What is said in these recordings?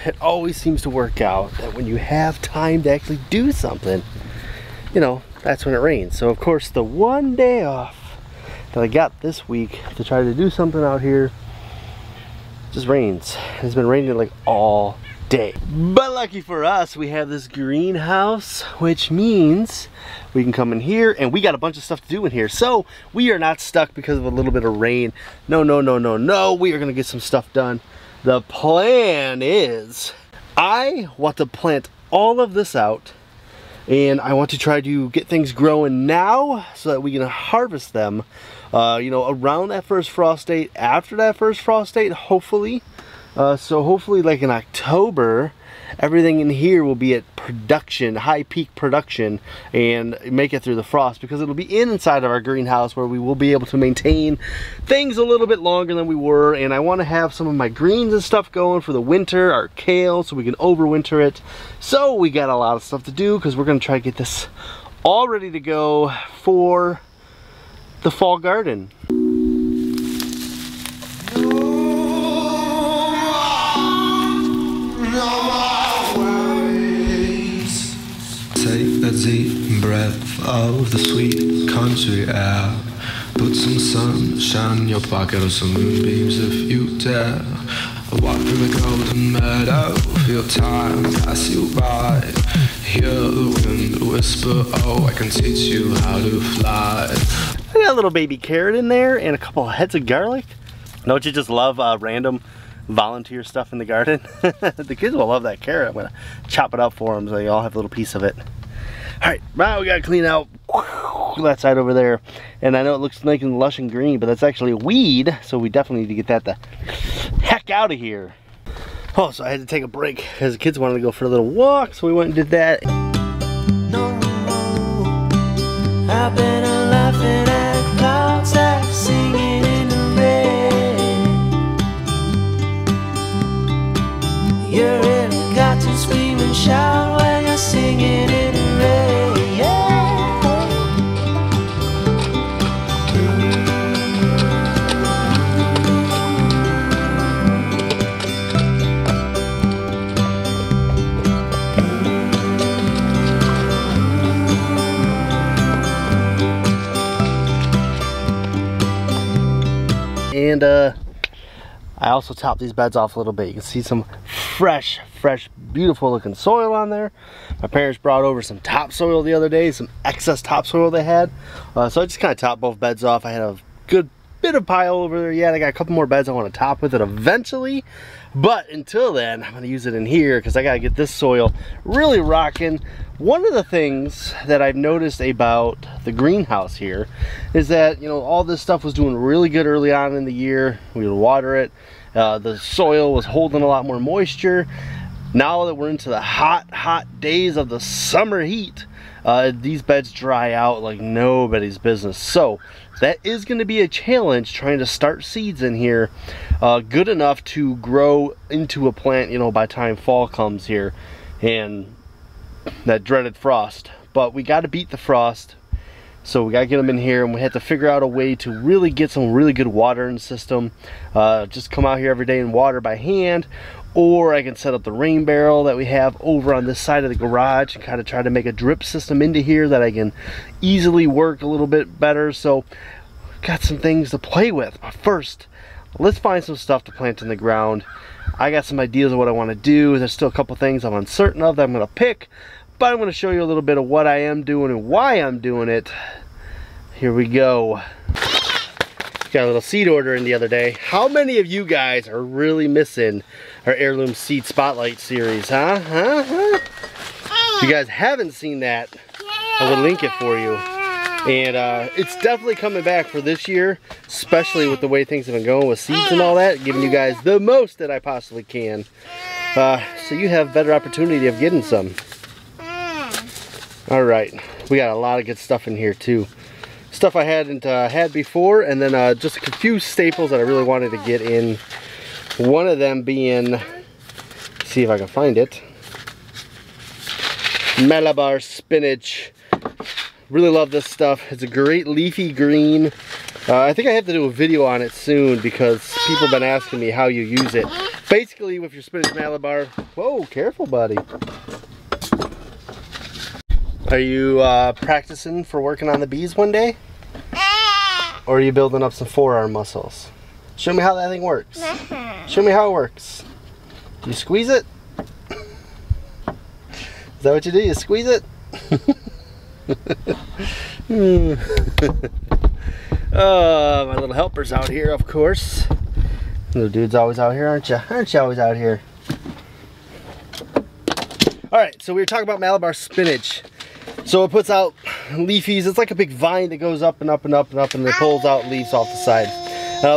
It always seems to work out that when you have time to actually do something, you know, that's when it rains. So of course the one day off that I got this week to try to do something out here just rains. It's been raining like all day. But lucky for us, we have this greenhouse, which means we can come in here and we got a bunch of stuff to do in here. So we are not stuck because of a little bit of rain. No, no, no, no, no. We are gonna get some stuff done. The plan is I want to plant all of this out and I want to try to get things growing now so that we can harvest them, you know, around that first frost date, after that first frost date, hopefully. So hopefully like in October, everything in here will be at production, high peak production, and make it through the frost, because it'll be inside of our greenhouse where we will be able to maintain things a little bit longer than we were. And I want to have some of my greens and stuff going for the winter, our kale, so we can overwinter it. So we got a lot of stuff to do because we're going to try to get this all ready to go for the fall garden. Take a deep breath of the sweet country air. Put some sunshine in your pocket or some moonbeams if you dare. Walk through the golden meadow, feel time pass you by. Hear the wind whisper, oh, I can teach you how to fly. I got a little baby carrot in there and a couple of heads of garlic. Don't you just love random volunteer stuff in the garden? The kids will love that carrot. I'm gonna chop it up for them so they all have a little piece of it. All right, now we gotta clean out that side over there. And I know it looks nice and lush and green, but that's actually a weed, so we definitely need to get that the heck out of here. Oh, so I had to take a break because the kids wanted to go for a little walk, so we went and did that. No, I've been laughing at clouds that singing in the rain. You really got to scream and shout when you're singing in the rain. Yeah. And I also topped these beds off a little bit. You can see some fresh, beautiful looking soil on there. My parents brought over some topsoil the other day, some excess topsoil they had. So I just kind of topped both beds off. I had a good bit of pile over there yet. I got a couple more beds I want to top with it eventually. But until then, I'm going to use it in here because I got to get this soil really rocking. One of the things that I've noticed about the greenhouse here is that, you know, all this stuff was doing really good early on in the year. We would water it. The soil was holding a lot more moisture. Now that we're into the hot days of the summer heat, these beds dry out like nobody's business. So that is going to be a challenge, trying to start seeds in here good enough to grow into a plant, you know, by the time fall comes here and that dreaded frost. But we got to beat the frost, so we got to get them in here, and we have to figure out a way to really get some really good watering system. Just come out here every day and water by hand, or I can set up the rain barrel that we have over on this side of the garage and kind of try to make a drip system into here that I can easily work a little bit better. So got some things to play with. But first, let's find some stuff to plant in the ground. I got some ideas of what I want to do. There's still a couple things I'm uncertain of that I'm going to pick, but I'm going to show you a little bit of what I am doing and why I'm doing it. Here we go. Got a little seed order in the other day. How many of you guys are really missing our heirloom seed spotlight series, huh? If you guys haven't seen that, I will link it for you. And it's definitely coming back for this year, especially with the way things have been going with seeds and all that, giving you guys the most that I possibly can. So you have better opportunity of getting some. Alright, we got a lot of good stuff in here too. Stuff I hadn't had before, and then just a few staples that I really wanted to get in. One of them being, let's see if I can find it, Malabar spinach. Really love this stuff. It's a great leafy green. I think I have to do a video on it soon because people have been asking me how you use it. Basically, with your spinach Malabar, whoa, careful, buddy. Are you practicing for working on the bees one day? Or are you building up some forearm muscles? Show me how that thing works. Show me how it works. Do you squeeze it? Is that what you do? You squeeze it? Oh, my little helper's out here, of course. Little dude's always out here, aren't you? Aren't you always out here? Alright, so we were talking about Malabar spinach. So it puts out leafies. It's like a big vine that goes up and up and up and up, and it pulls out leaves off the side.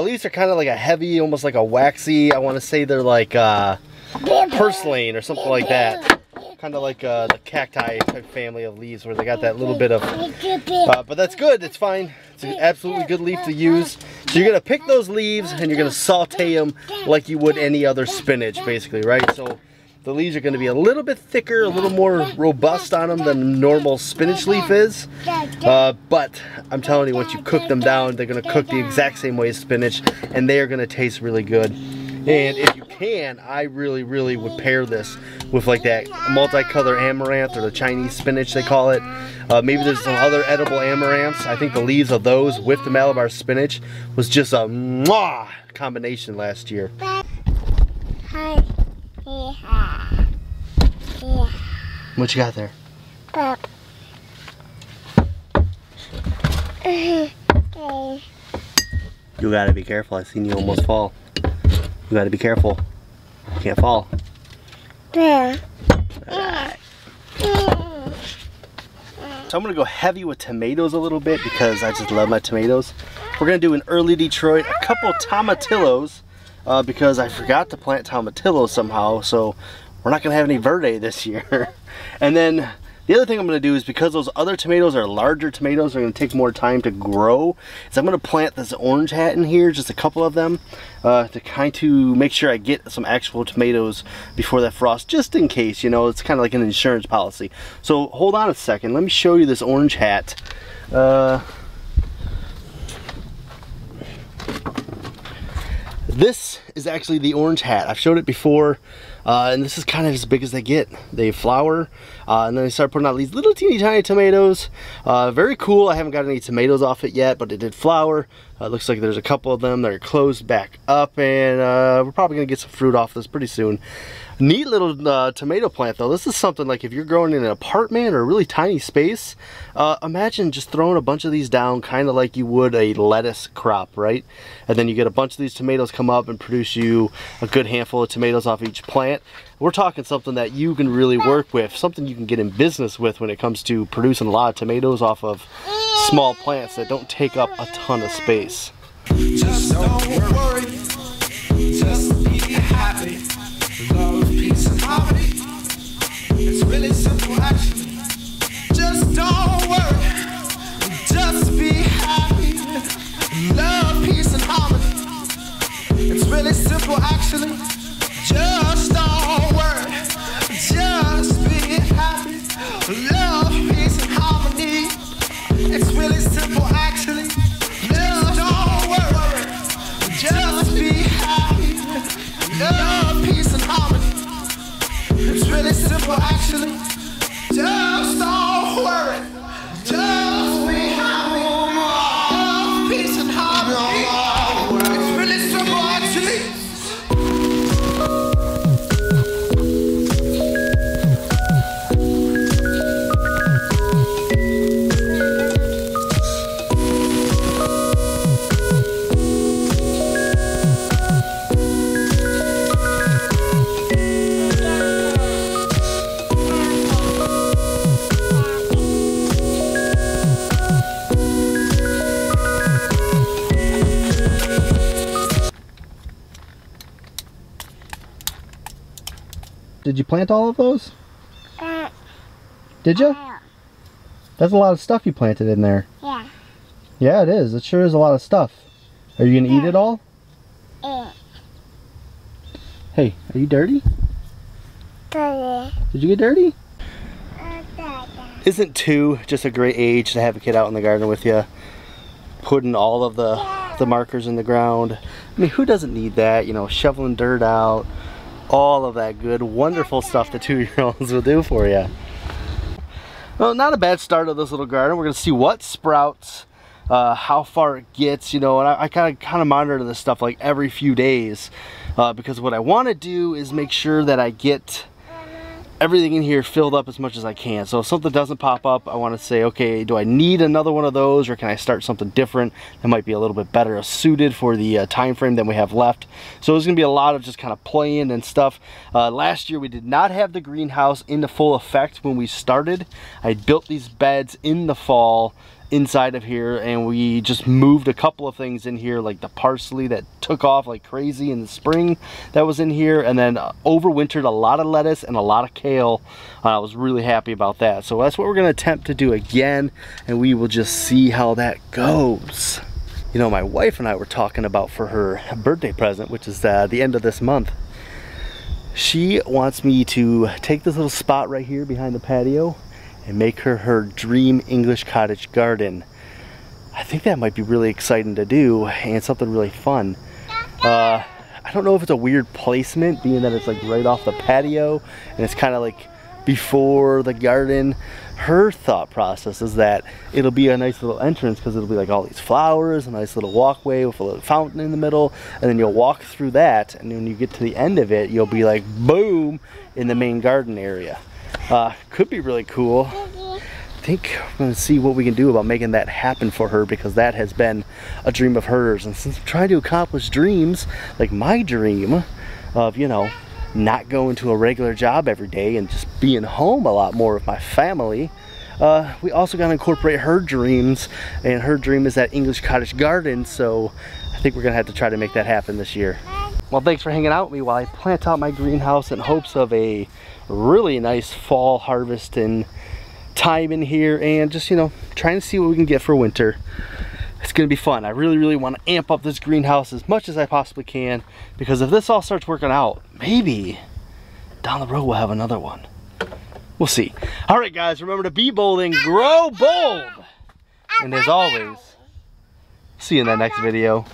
Leaves are kind of like a heavy, almost like a waxy, I want to say they're like purslane or something like that. Kind of like the cacti type family of leaves where they got that little bit of, but that's good, it's fine. It's an absolutely good leaf to use. So you're going to pick those leaves and you're going to saute them like you would any other spinach, basically, right? So the leaves are going to be a little bit thicker, a little more robust on them than normal spinach leaf is. But I'm telling you, once you cook them down, they're going to cook the exact same way as spinach, and they are going to taste really good. And if you can, I really would pair this with like that multicolor amaranth or the Chinese spinach they call it. Maybe there's some other edible amaranths. I think the leaves of those with the Malabar spinach was just a mwah combination last year. What you got there? You gotta be careful. I seen you almost fall. You gotta be careful. You can't fall. Right. So I'm gonna go heavy with tomatoes a little bit because I just love my tomatoes. We're gonna do an early Detroit, a couple tomatillos, because I forgot to plant tomatillos somehow, so we're not gonna have any verde this year. And then the other thing I'm going to do is, because those other tomatoes are larger tomatoes, they're going to take more time to grow, is I'm going to plant this orange hat in here, just a couple of them, to kind of make sure I get some actual tomatoes before that frost, just in case, you know, it's kind of like an insurance policy. So hold on a second, let me show you this orange hat. This is actually the orange hat. I've showed it before, and this is kind of as big as they get. They flower, and then they start putting out these little teeny tiny tomatoes. Very cool. I haven't got any tomatoes off it yet, but it did flower. Looks like there's a couple of them that are closed back up, and we're probably gonna get some fruit off this pretty soon. Neat little tomato plant though. This is something like if you're growing in an apartment or a really tiny space, imagine just throwing a bunch of these down kind of like you would a lettuce crop, right? And then you get a bunch of these tomatoes come up and produce you a good handful of tomatoes off each plant. We're talking something that you can really work with, something you can get in business with when it comes to producing a lot of tomatoes off of small plants that don't take up a ton of space. Just don't worry, just be happy. Love, peace, and harmony. It's really simple, actually. Just don't worry, just be happy. Love, peace, and harmony. It's really simple, actually. Just don't worry, just be happy. Love, peace, and harmony. It's really simple, actually. Just don't worry, just be happy. Love, peace, and harmony. It's really simple, actually. Just don't worry, just be happy. Love, peace, and harmony. It's really simple, actually. Did you plant all of those? Did you? That's a lot of stuff you planted in there. Yeah. Yeah, it is. It sure is a lot of stuff. Are you gonna eat it all? Hey, are you dirty? Did you get dirty? Isn't 2 just a great age to have a kid out in the garden with you, putting all of the the markers in the ground. I mean, who doesn't need that? You know, shoveling dirt out, all of that good, wonderful stuff the 2-year-olds will do for you. Well, not a bad start of this little garden. We're gonna see what sprouts, how far it gets, you know, and I kind of monitor this stuff like every few days, because what I want to do is make sure that I get everything in here filled up as much as I can. So if something doesn't pop up, I want to say, okay, do I need another one of those, or can I start something different that might be a little bit better suited for the time frame that we have left? So there's gonna be a lot of just kind of playing and stuff. Last year we did not have the greenhouse into full effect when we started. I built these beds in the fall inside of here, and we just moved a couple of things in here, like the parsley that took off like crazy in the spring that was in here, and then overwintered a lot of lettuce and a lot of kale. I was really happy about that. So that's what we're going to attempt to do again, and we will just see how that goes. You know, my wife and I were talking about for her birthday present, which is the end of this month. She wants me to take this little spot right here behind the patio and make her dream English cottage garden. I think that might be really exciting to do, and something really fun. I don't know if it's a weird placement, being that it's like right off the patio and it's kind of like before the garden. Her thought process is that it'll be a nice little entrance because it'll be like all these flowers, a nice little walkway with a little fountain in the middle, and then you'll walk through that, and when you get to the end of it, you'll be like boom in the main garden area. Could be really cool. I think we're going to see what we can do about making that happen for her, because that has been a dream of hers. And since I'm trying to accomplish dreams, like my dream of, you know, not going to a regular job every day and just being home a lot more with my family, we also got to incorporate her dreams, and her dream is that English cottage garden. So I think we're going to have to try to make that happen this year. Well, thanks for hanging out with me while I plant out my greenhouse in hopes of a really nice fall harvest and time in here, and just, you know, trying to see what we can get for winter. It's gonna be fun. I really want to amp up this greenhouse as much as I possibly can, because if this all starts working out, maybe down the road we'll have another one. We'll see. All right, guys, remember to be bold and grow bold, and as always, see you in that next video.